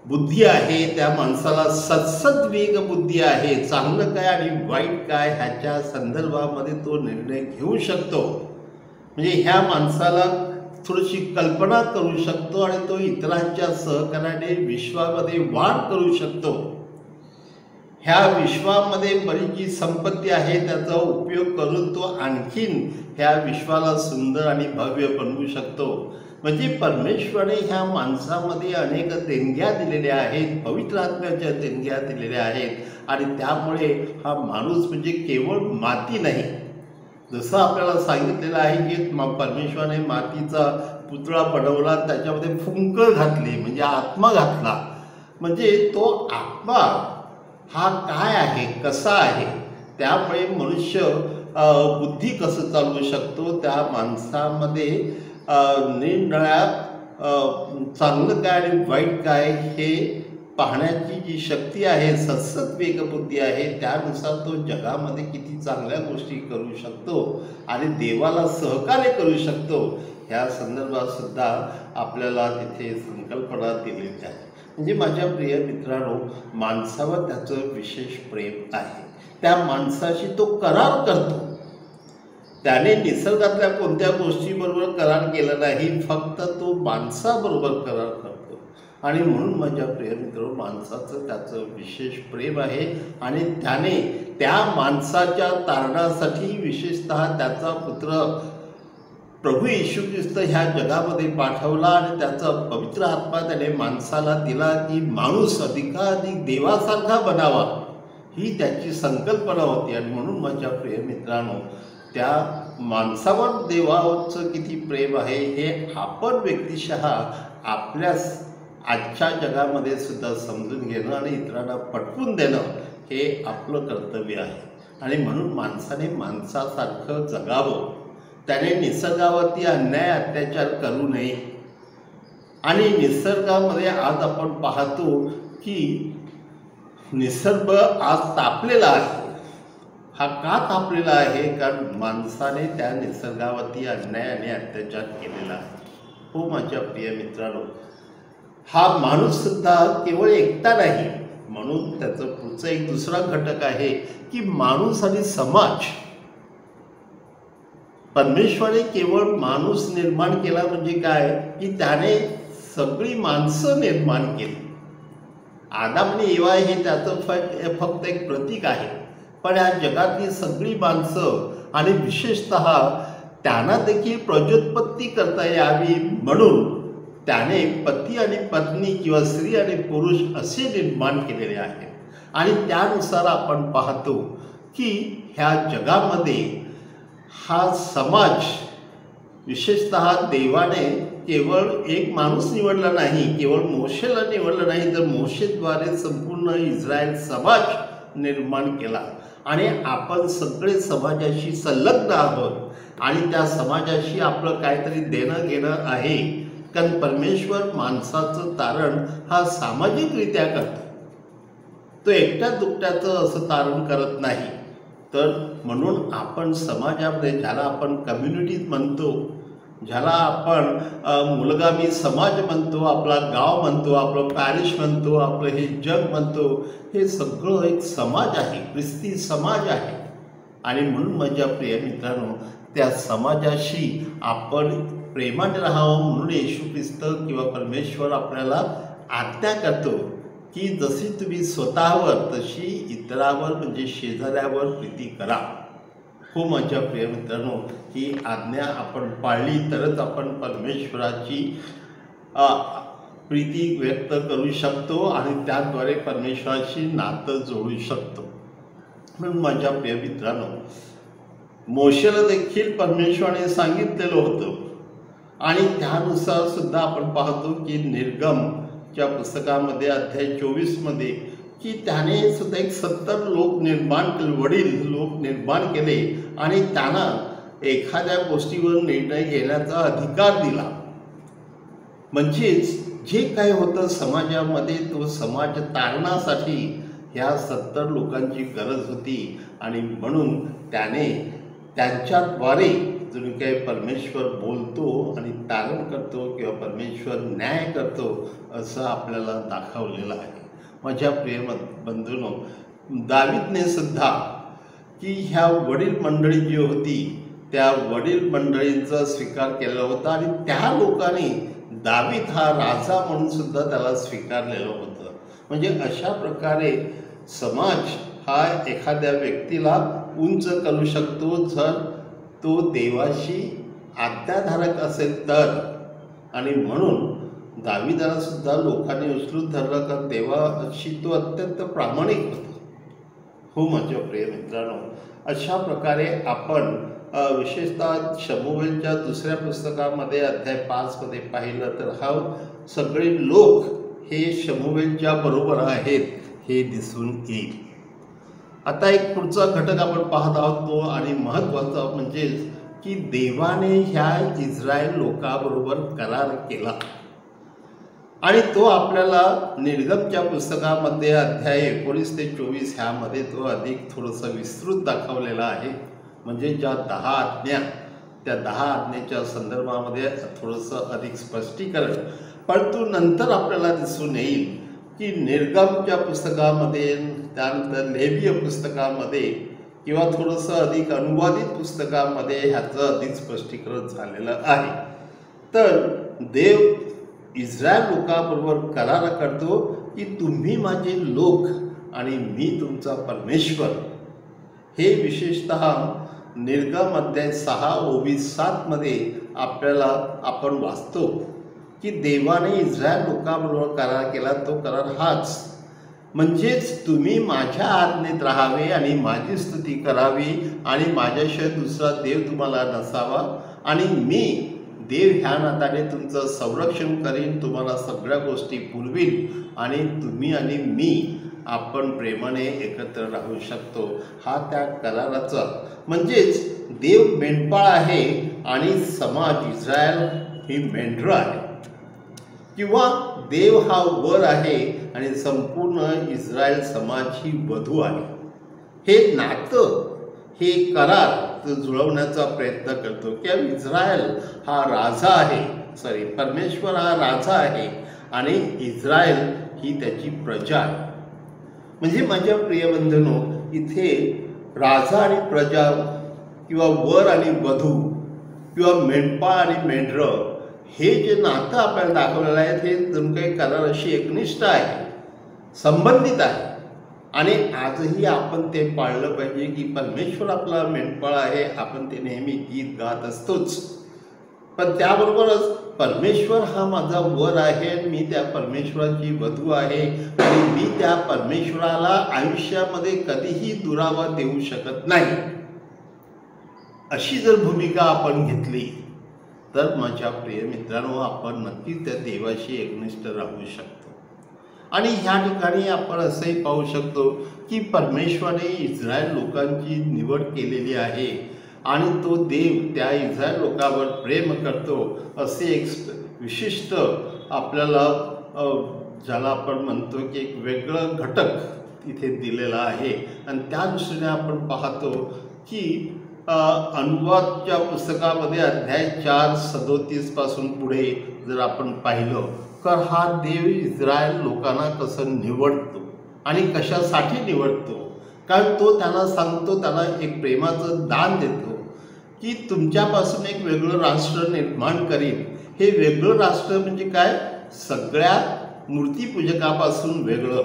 बुद्धी आहे, त्या माणसाला सद्सद्विवेक बुद्धी आहे. चांगलं काय आणि वाईट काय ह्याच्या संदर्भामध्ये तो निर्णय घेऊ शकतो. म्हणजे ह्या माणसाला थोडीशी कल्पना करू शकतो आणि तो इतरांच्या सहकार्याने विश्वामध्ये वाढ करू शकतो. ह्या विश्वामध्ये बरीच जी संपत्ती आहे त्याचा उपयोग करून तो आणखीन ह्या विश्वाला सुंदर आणि भव्य बनवू शकतो. म्हणजे परमेश्वराने ह्या माणसामध्ये अनेक देणग्या दिलेल्या आहेत, पवित्र आत्म्याच्या देणग्या दिलेल्या आहेत आणि त्यामुळे हा माणूस म्हणजे केवळ माती नाही. जसं आपल्याला सांगितलेलं आहे की परमेश्वराने मातीचा पुतळा बनवला, त्याच्यामध्ये फुंकर घातली म्हणजे आत्मा घातला. म्हणजे तो आत्मा हा काय आहे, कसा आहे, त्यामुळे मनुष्य बुद्धी कसं चालवू शकतो, त्या माणसामध्ये निरनिराळ्या चांगलं काय आणि वाईट काय हे पाहण्याची जी शक्ती आहे, सद्सद्विवेक बुद्धी आहे, त्यानुसार तो जगामध्ये किती चांगल्या गोष्टी करू शकतो आणि देवाला सहकार्य करू शकतो. ह्या संदर्भात सुद्धा आपल्याला तिथे संकल्पना दिलेली आहे. म्हणजे माझ्या प्रिय मित्रांनो, माणसावर त्याचं विशेष प्रेम आहे. त्या माणसाशी तो करार करतो. त्याने निसर्गातल्या कोणत्या गोष्टीबरोबर करार केला नाही, फक्त तो माणसाबरोबर करार करतो. आणि म्हणून माझ्या प्रिय मित्र, माणसाचं त्याचं विशेष प्रेम आहे आणि त्याने त्या माणसाच्या तारणासाठी विशेषतः त्याचा पुत्र प्रभू येशू ख्रिस्त ह्या जगामध्ये पाठवला आणि त्याचा पवित्र आत्मा त्याने माणसाला दिला की माणूस अधिकाधिक देवासारखा बनावा, ही त्याची संकल्पना होती. आणि म्हणून माझ्या प्रिय मित्रांनो, त्या माणसावर देवाचं किती प्रेम आहे हे आपण व्यक्तिशः आपल्या आजच्या जगामध्ये सुद्धा समजून घेणं आणि इतरांना पटवून देणं हे आपलं कर्तव्य आहे. आणि म्हणून माणसाने माणसासारखं जगावं, त्याने निसर्गावरती अन्याय अत्याचार करू नये. आणि निसर्गामध्ये आज आपण पाहतो की निसर्ग आज तापलेला आहे. हा का तापलेला आहे? कारण माणसाने त्या निसर्गावरती अन्याय आणि अत्याचार केलेला आहे. हो माझ्या प्रिय मित्रांनो, हा माणूस सुद्धा केवळ एकटा नाही. म्हणून त्याचं पुढचं एक दुसरा घटक आहे की माणूस आणि समाज. परमेश्वराने केवळ माणूस निर्माण केला म्हणजे काय की त्याने सगळी माणसं निर्माण केली. आदाम आणि एवा हे त्याचं फक्त एक प्रतीक आहे. पण या जगातली सगळी माणसं आणि विशेषतः त्यांना देखील प्रजोत्पत्ती करता यावी म्हणून त्याने पती आणि पत्नी किंवा स्त्री आणि पुरुष असे निर्माण केलेले आहे. आणि त्यानुसार आपण पाहतो की ह्या जगामध्ये हा समाज विशेषतः देवाने केवळ एक माणूस निवडला नाही, केवळ मोशेला निवडला नाही, तर मोशेद्वारे संपूर्ण इस्रायल समाज निर्माण केला. आणि आपण सगळे समाजाशी संलग्न आहोत आणि त्या समाजाशी आपलं काहीतरी देणं घेणं आहे. कारण परमेश्वर माणसाचं तारण हा सामाजिकरित्या करतो. तो एकट्या दुकट्याचं असं तारण करत नाही. तर म्हणून आपण समाजामध्ये, ज्याला आपण कम्युनिटीज म्हणतो, ज्याला आपण मुलगामी समाज म्हणतो, आपला गाव म्हणतो, आपलं पॅरिश म्हणतो, आपलं हे जग म्हणतो, हे सगळं एक समाज आहे, ख्रिस्ती समाज आहे. आणि म्हणून माझ्या प्रिय मित्रांनो, त्या समाजाशी आपण प्रेमाने राहावं म्हणून येशू ख्रिस्त किंवा परमेश्वर आपल्याला आज्ञा करतो की जशी तुम्ही स्वतःवर तशी इतरावर म्हणजे शेजाऱ्यावर प्रीती करा. हो माझ्या प्रिय मित्रांनो, ही आज्ञा आपण पाळली तरच आपण परमेश्वराची प्रीती व्यक्त करू शकतो आणि त्याद्वारे परमेश्वराशी नातं जोडू शकतो. म्हणून माझ्या प्रिय मित्रांनो, मोशेला देखील परमेश्वराने सांगितलेलं होतं आणि त्यानुसार सुद्धा आपण पाहतो की निर्गमच्या पुस्तकामध्ये अध्याय 24 मध्ये की त्याने सुद्धा एक 70 लोक निर्माण केले, वडील लोक निर्माण केले आणि त्यांना एखाद्या गोष्टीवर निर्णय घेण्याचा अधिकार दिला. म्हणजेच जे काय होतं समाजामध्ये, तो समाज तारणासाठी ह्या 70 लोकांची गरज होती. आणि म्हणून त्याने त्यांच्याद्वारे जणू काही परमेश्वर बोलतो आणि तारण करतो किंवा परमेश्वर न्याय करतो असं आपल्याला दाखवलेलं आहे. माझ्या प्रिय बंधूंनो, दावीदने सुद्धा की ह्या वडील मंडळी जी होती त्या वडील मंडळींचा स्वीकार केला होता आणि त्या लोकांनी दावीद हा राजा म्हणून सुद्धा त्याला स्वीकारलेलं होतं. म्हणजे अशा प्रकारे समाज हा एखाद्या व्यक्तीला उंच करू शकतो जर तो देवाशी आज्ञाधारक असेल तर. आणि म्हणून दावीदाला सुद्धा लोकांनी उचलून धरलं कारण देवाशी तो अत्यंत प्रामाणिक होता. हो माझ्या प्रिय मित्रांनो, अशा प्रकारे आपण विशेषतः शमूएलच्या दुसऱ्या पुस्तकामध्ये अध्याय 5 मध्ये पाहिलं तर हा सगळे लोक हे शमूएलच्या बरोबर आहेत हे दिसून येईल. आता एक पुढचा घटक आपण पाहत आहोत तो आणि महत्त्वाचा म्हणजे की देवाने ह्या इस्रायल लोकांबरोबर करार केला आणि तो आपल्याला निर्गमच्या पुस्तकामध्ये अध्याय 19 ते 24 ह्यामध्ये तो अधिक थोडंसं विस्तृत दाखवलेला आहे. म्हणजे ज्या 10 आज्ञा, त्या 10 आज्ञेच्या संदर्भामध्ये थोडंसं अधिक स्पष्टीकरण, परंतु नंतर आपल्याला दिसून येईल की निर्गमच्या पुस्तकामध्ये त्यानंतर लेवीय पुस्तकामध्ये किंवा थोडंसं अधिक अनुवादित पुस्तकामध्ये ह्याचं अधिक स्पष्टीकरण झालेलं आहे. तर देव इस्रायल लोकांबरोबर करार करतो की तुम्ही माझे लोक आणि मी तुमचा परमेश्वर. हे विशेषतः निर्गम अध्याय 6:27 मध्ये आपल्याला आपण वाचतो की देवाने इस्रायल लोकांबरोबर करार केला. तो करार हाच, म्हणजेच तुम्ही माझ्या आज्ञेत राहावे आणि माझी स्तुती करावी आणि माझ्याशिवाय दुसरा देव तुम्हाला नसावा आणि मी देव ह्या नात्याने तुमचं संरक्षण करीन, तुम्हाला सगळ्या गोष्टी पुरवीन आणि तुम्ही आणि मी आपण प्रेमाने एकत्र राहू शकतो. हा त्या कराराचा, म्हणजेच देव मेंढपाळ आहे आणि समाज इस्रायल ही मेंढरं आहे, किंवा देव हा वर आहे आणि संपूर्ण इस्रायल समाज ही वधू आहे. हे नातं, हे करार जुळवण्याचा प्रयत्न करतो की इस्रायल हा राजा आहे, परमेश्वर हा राजा आहे आणि इस्रायल ही त्याची प्रजा आहे. म्हणजे माझ्या प्रिय बंधूंनो, इथे राजा आणि प्रजा किंवा वर आणि वधू किंवा मेंढपाळ आणि मेंढरं हे जे नातं आपल्याला दाखवलेलं आहे हे जणू काही कराराशी एकनिष्ठ आहे, संबंधित आहे. आणि आजही आपण ते पाळलं पाहिजे की परमेश्वर आपला मेंढपाळ आहे. आपण ते नेहमी गीत गात असतोच, पण त्याबरोबरच परमेश्वर हा माझा वर आहे, मी त्या परमेश्वराची वधू आहे आणि मी त्या परमेश्वराला आयुष्यामध्ये कधीही दुरावा देऊ शकत नाही. अशी जर भूमिका आपण घेतली तर माझ्या प्रिय मित्रांनो, आपण नक्कीच त्या देवाशी एकनिष्ठ राहू शकतो. आणि ह्या ठिकाणी आपण असंही पाहू शकतो की परमेश्वराने इस्रायल लोकांची निवड केलेली आहे आणि तो देव त्या इस्रायल लोकांवर प्रेम करतो. असे एक विशिष्ट आपल्याला ज्याला आपण म्हणतो की एक वेगळं घटक इथे दिलेला आहे. आणि त्या दृष्टीने आपण पाहतो की अनुवादच्या पुस्तकामध्ये अध्याय 4:37 पासून पुढे जर आपण पाहिलं तर हा देव इस्रायल लोकांना कसं निवडतो आणि कशासाठी निवडतो. कारण तो त्यांना सांगतो, त्यांना एक प्रेमाचं दान देतो की तुमच्यापासून एक वेगळं राष्ट्र निर्माण करीन. हे वेगळं राष्ट्र म्हणजे काय, सगळ्या मूर्तीपूजकापासून वेगळं.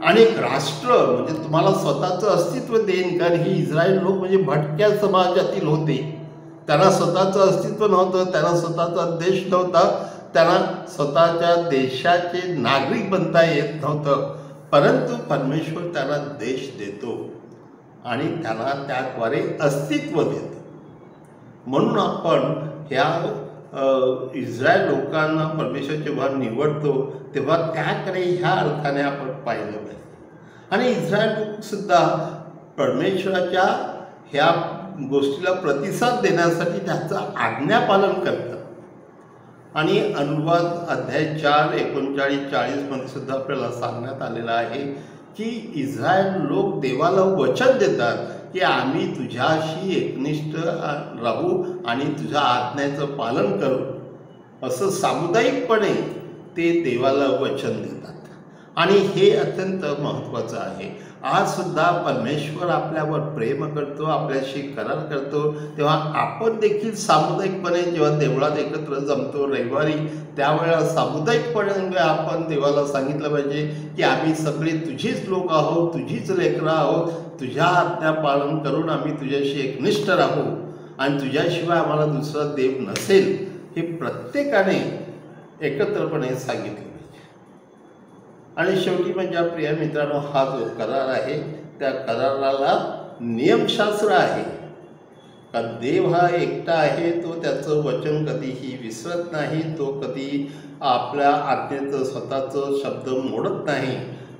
आणि एक राष्ट्र म्हणजे तुम्हाला स्वतःचं अस्तित्व देईन. कारण ही इस्रायल लोक म्हणजे भटक्या समाजातील होते, त्यांना स्वतःचं अस्तित्व नव्हतं, त्यांना स्वतःचा देश नव्हता, त्यांना स्वतःच्या देशाचे नागरिक बनता येत नव्हतं. परंतु परमेश्वर त्यांना देश देतो आणि त्यांना त्याद्वारे अस्तित्व देतो. म्हणून आपण ह्या इस्रायल लोकांना परमेश्वर जेव्हा निवडतो तेव्हा त्याकडे ह्या अर्थाने आपण पाहिलं पाहिजे. आणि इस्रायल लोकसुद्धा परमेश्वराच्या ह्या गोष्टीला प्रतिसाद देण्यासाठी त्याचं आज्ञापालन करतात. आणि अनुवाद अध्याय 4:39-40 मध्ये सुद्धा आपल्याला सांगण्यात आलेलं आहे की इस्रायल लोक देवाला वचन देतात की आम्ही तुझ्याशी एकनिष्ठ राहू आणि तुझ्या आज्ञेचं पालन करू. असं सामुदायिकपणे ते देवाला वचन देतात आणि हे अत्यंत महत्त्वाचं आहे. आज सुद्धा परमेश्वर आपल्यावर प्रेम करतो, आपल्याशी करार करतो. तेव्हा आपण देखील सामुदायिकपणे जेव्हा देवळात एकत्र जमतो रविवारी, त्यावेळेला सामुदायिकपणे आपण देवाला सांगितलं पाहिजे की आम्ही सगळे तुझीच लोक आहोत, तुझीच लेकरं आहोत, तुझ्या आज्ञा पालन करून आम्ही तुझ्याशी एकनिष्ठ राहू आणि तुझ्याशिवाय आम्हाला दुसरा देव नसेल. हे प्रत्येकाने एकत्रपणे सांगितलं पाहिजे. आणि शेवटी माझ्या प्रिय मित्रांनो, हा जो करार आहे त्या कराराला नियमशास्त्र आहे. का देव हा एकटा आहे, तो त्याचं वचन कधीही विसरत नाही, तो कधी आपल्या आज्ञेचं स्वतःचं शब्द मोडत नाही.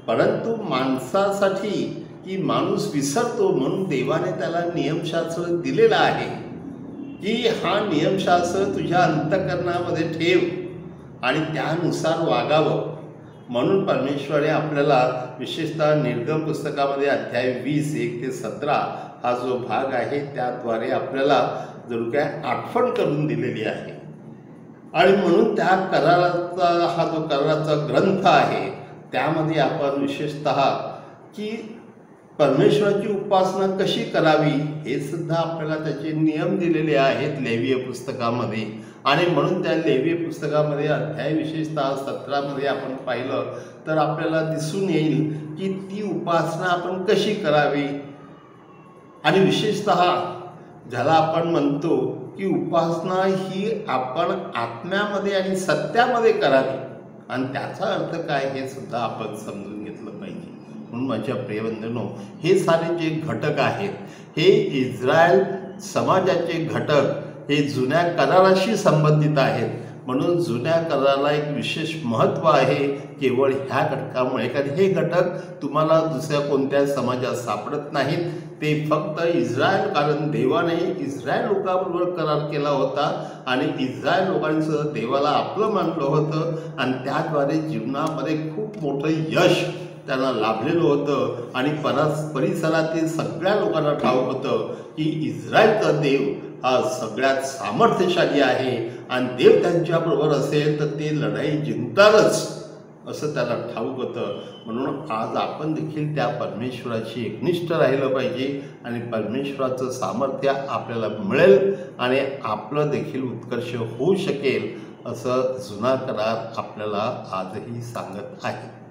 परंतु माणसासाठी की माणूस विसरतो, म्हणून देवाने त्याला नियमशास्त्र दिलेलं आहे की हा नियमशास्त्र तुझ्या अंतःकरणामध्ये ठेव आणि त्यानुसार वागावं. म्हणून परमेश्वराने आपल्याला विशेषतः निर्गम पुस्तकामध्ये अध्याय 20:1-17 हा जो भाग आहे त्याद्वारे आपल्याला जणू काय आठवण करून दिलेली आहे. आणि म्हणून त्या कराराचा हा जो कराराचा ग्रंथ आहे त्यामध्ये आपण विशेषतः की परमेश्वराची उपासना कशी करावी हे सुद्धा आपल्याला त्याचे नियम दिलेले आहेत लेवीय पुस्तकामध्ये. आणि म्हणून त्या लेवीय पुस्तकामध्ये अध्याय विशेषतः 17 आपण पाहिलं तर आपल्याला दिसून येईल की ती उपासना आपण कशी करावी. आणि विशेषतः ज्याला आपण म्हणतो की उपासना ही आपण आत्म्यामध्ये आणि सत्यामध्ये करावी, आणि त्याचा अर्थ काय हे सुद्धा आपण समजून घेतलं पाहिजे. म्हणून माझ्या प्रियबंधूंनो, हे सारे जे घटक आहेत हे इस्रायल समाजाचे घटक हे जुन्या कराराशी संबंधित आहेत. म्हणून जुन्या कराराला एक विशेष महत्त्व आहे केवळ ह्या घटकामुळे, कारण हे घटक तुम्हाला दुसऱ्या कोणत्या समाजात सापडत नाहीत. ते फक्त इस्रायल, कारण देवाने इस्रायल लोकांबरोबर करार केला होता आणि इस्रायल लोकांसह देवाला आपलं मानलं होतं आणि त्याद्वारे जीवनामध्ये खूप मोठं यश त्यांना लाभलेलं होतं. आणि परिसरातील सगळ्या लोकांना ठाऊक होतं की इस्रायलचा देव हा सगळ्यात सामर्थ्यशाली आहे आणि देव त्यांच्याबरोबर असेल तर ते लढाई जिंकतातच असं त्याला ठाऊक होतं. म्हणून आज आपण देखील त्या परमेश्वराशी एकनिष्ठ राहिलं पाहिजे आणि परमेश्वराचं सामर्थ्य आपल्याला मिळेल आणि आपलं देखील उत्कर्ष होऊ शकेल असं जुना करार आपल्याला आजही सांगत आहे.